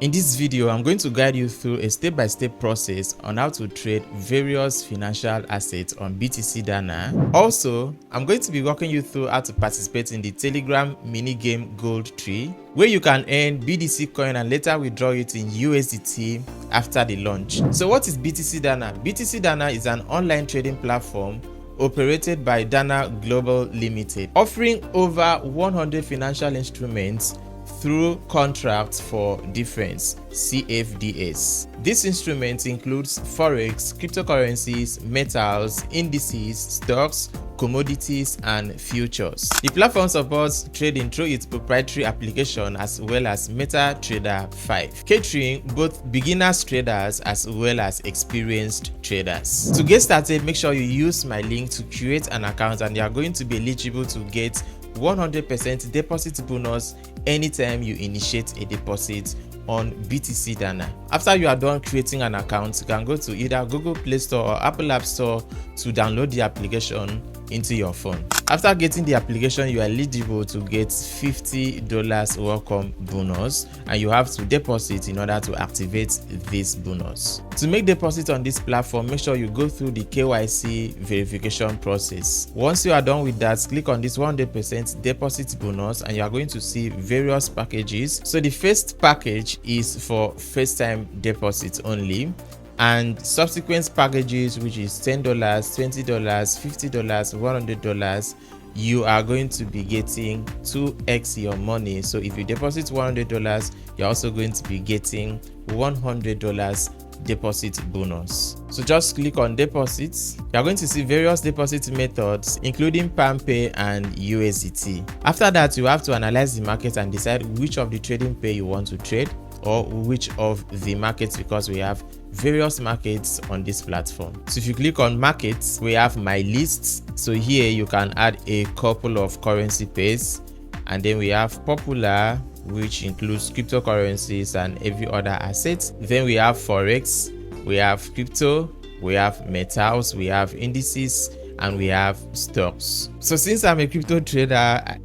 In this video, I'm going to guide you through a step-by-step process on how to trade various financial assets on BTC Dana. Also, I'm going to be walking you through how to participate in the Telegram mini game Gold Tree, where you can earn BDC coin and later withdraw it in USDT after the launch. So what is BTC Dana? BTC Dana is an online trading platform operated by Dana Global Limited, offering over 100 financial instruments through contracts for difference CFDs. This instrument includes forex, cryptocurrencies, metals, indices, stocks, commodities, and futures. The platform supports trading through its proprietary application as well as MetaTrader 5, catering both beginners traders as well as experienced traders. To get started, make sure you use my link to create an account and you are going to be eligible to get 100% deposit bonus anytime you initiate a deposit on BTC Dana. After you are done creating an account, you can go to either Google Play Store or Apple App Store to download the application into your phone. After getting the application, you are eligible to get $50 welcome bonus, and you have to deposit in order to activate this bonus. To make deposit on this platform, make sure you go through the KYC verification process. Once you are done with that, click on this 100% deposit bonus and you are going to see various packages. So the first package is for first time deposits only, and subsequent packages, which is $10, $20, $50, $100, you are going to be getting 2x your money. So if you deposit $100, you're also going to be getting $100 deposit bonus. So just click on deposits. You're going to see various deposit methods including PalmPay and USDT. After that, you have to analyze the market and decide which of the trading pair you want to trade, or which of the markets, because we have various markets on this platform. So if you click on markets, we have my lists. So here you can add a couple of currency pairs, and then we have popular, which includes cryptocurrencies and every other asset. Then we have forex, we have crypto, we have metals, we have indices, and we have stocks. So since I'm a crypto trader, I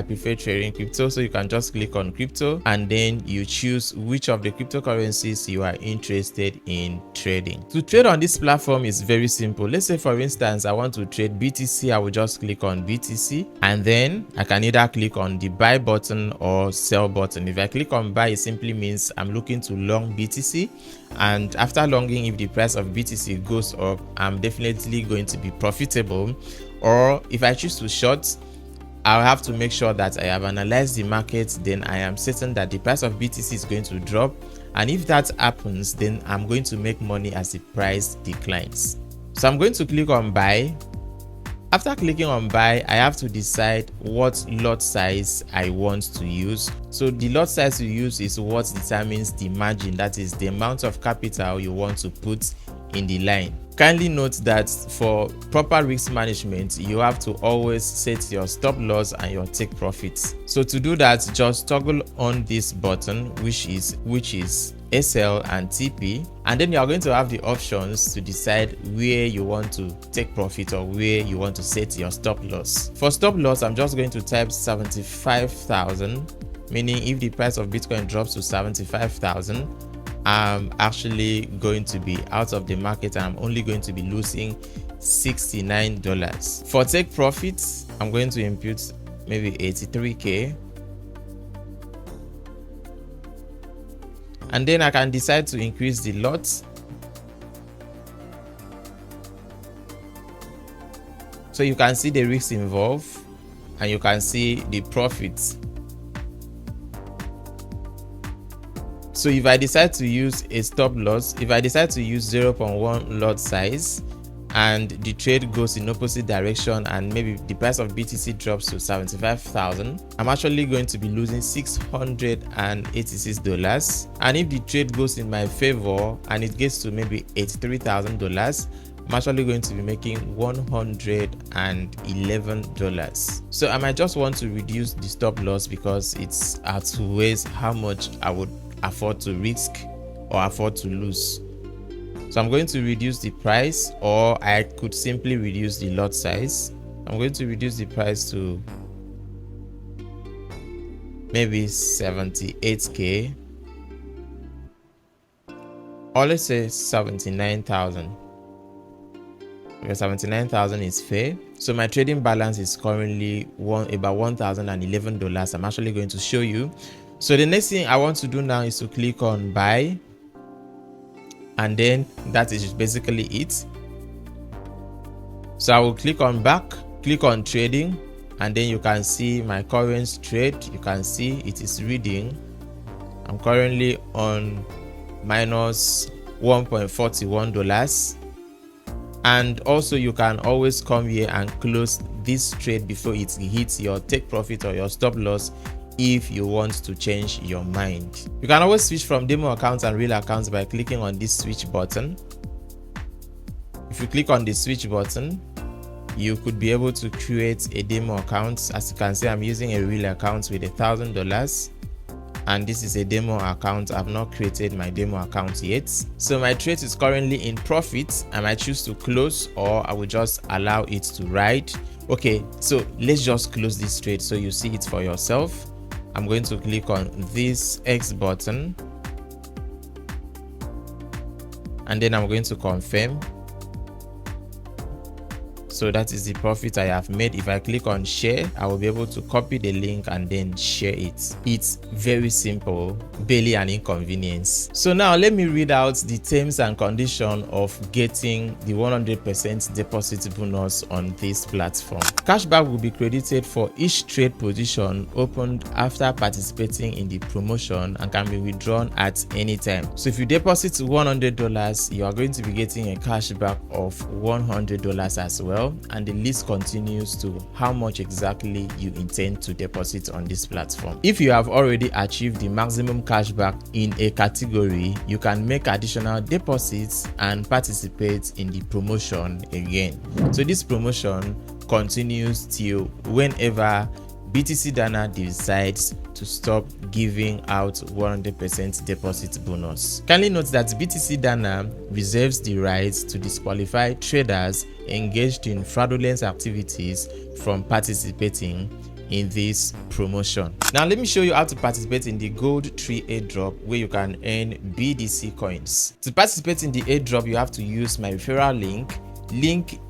prefer trading crypto. So you can just click on crypto and then you choose which of the cryptocurrencies you are interested in trading. To trade on this platform is very simple. Let's say for instance, I want to trade BTC. I will just click on BTC and then I can either click on the buy button or sell button. If I click on buy, it simply means I'm looking to long BTC, and after longing, if the price of BTC goes up, I'm definitely going to be profitable. Or if I choose to short, I'll have to make sure that I have analyzed the market, then I am certain that the price of BTC is going to drop, and if that happens, then I'm going to make money as the price declines. So I'm going to click on buy. After clicking on buy, I have to decide what lot size I want to use. So the lot size you use is what determines the margin, that is the amount of capital you want to put in the line. Kindly note that for proper risk management, you have to always set your stop loss and your take profits. So to do that, just toggle on this button, which is SL and TP, and then you are going to have the options to decide where you want to take profit or where you want to set your stop loss. For stop loss, I'm just going to type 75,000, meaning if the price of Bitcoin drops to 75,000, I'm actually going to be out of the market and I'm only going to be losing $69. For take profits, I'm going to input maybe 83k, and then I can decide to increase the lot. So you can see the risks involved and you can see the profits. So if I decide to use a stop loss, if I decide to use 0.1 lot size and the trade goes in opposite direction and maybe the price of BTC drops to 75,000, I'm actually going to be losing $686. And if the trade goes in my favor and it gets to maybe $83,000, I'm actually going to be making $111. So I might just want to reduce the stop loss because it's outweighs how much I would afford to risk or afford to lose. So I'm going to reduce the price, or I could simply reduce the lot size. I'm going to reduce the price to maybe 78k, Or let's say 79,000. Because 79,000 is fair. So my trading balance is currently about $1,011. I'm actually going to show you. So the next thing I want to do now is to click on buy, and then that is basically it. So I will click on back, click on trading, and then you can see my current trade. You can see it is reading. I'm currently on minus $1.41. And also you can always come here and close this trade before it hits your take profit or your stop loss if you want to change your mind. You can always switch from demo accounts and real accounts by clicking on this switch button. If you click on the switch button, you could be able to create a demo account. As you can see, I'm using a real account with $1,000. And this is a demo account. I've not created my demo account yet. So my trade is currently in profit. I might choose to close, or I will just allow it to ride. Okay, so let's just close this trade so you see it for yourself. I'm going to click on this X button, and then I'm going to confirm. So that is the profit I have made. If I click on share, I will be able to copy the link and then share it. It's very simple, barely an inconvenience. So now let me read out the terms and conditions of getting the 100% deposit bonus on this platform. Cashback will be credited for each trade position opened after participating in the promotion and can be withdrawn at any time. So if you deposit $100, you are going to be getting a cashback of $100 as well. And the list continues to how much exactly you intend to deposit on this platform. If you have already achieved the maximum cashback in a category, you can make additional deposits and participate in the promotion again. So this promotion continues till whenever BTC Dana decides to stop giving out 100% deposit bonus. Kindly note that BTC Dana reserves the right to disqualify traders engaged in fraudulent activities from participating in this promotion. Now let me show you how to participate in the Gold Tree airdrop, where you can earn BDC coins. To participate in the airdrop, you have to use my referral link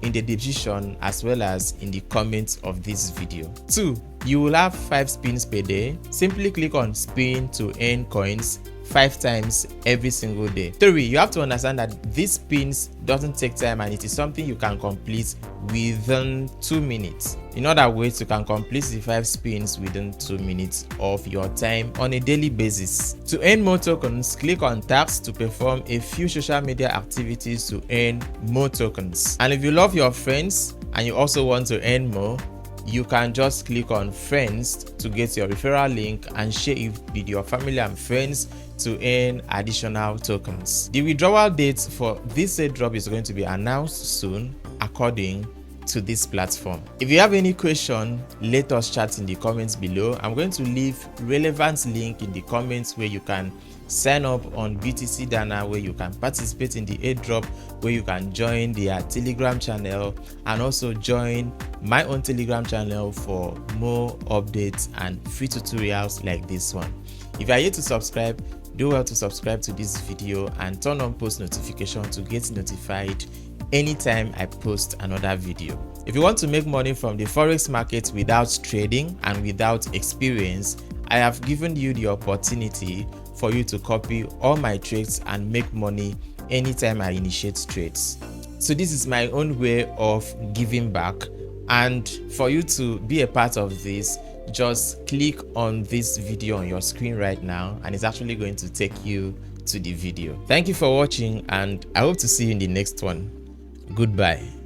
in the description as well as in the comments of this video. 2. You will have 5 spins per day. Simply click on spin to earn coins 5 times every single day. 3. You have to understand that these spins doesn't take time, and it is something you can complete within 2 minutes. In other words, you can complete the 5 spins within 2 minutes of your time on a daily basis. To earn more tokens, click on tasks to perform a few social media activities to earn more tokens. And if you love your friends and you also want to earn more, you can just click on friends to get your referral link and share it with your family and friends to earn additional tokens. The withdrawal date for this airdrop is going to be announced soon according to this platform. If you have any question, let us chat in the comments below. I'm going to leave relevant link in the comments where you can sign up on BTC Dana, where you can participate in the airdrop, where you can join their Telegram channel and also join my own Telegram channel for more updates and free tutorials like this one. If you are yet to subscribe, do well to subscribe to this video and turn on post notification to get notified anytime I post another video. If you want to make money from the forex market without trading and without experience, I have given you the opportunity for you to copy all my trades and make money anytime I initiate trades. So this is my own way of giving back, and for you to be a part of this, just click on this video on your screen right now and it's actually going to take you to the video. Thank you for watching, and I hope to see you in the next one. Goodbye.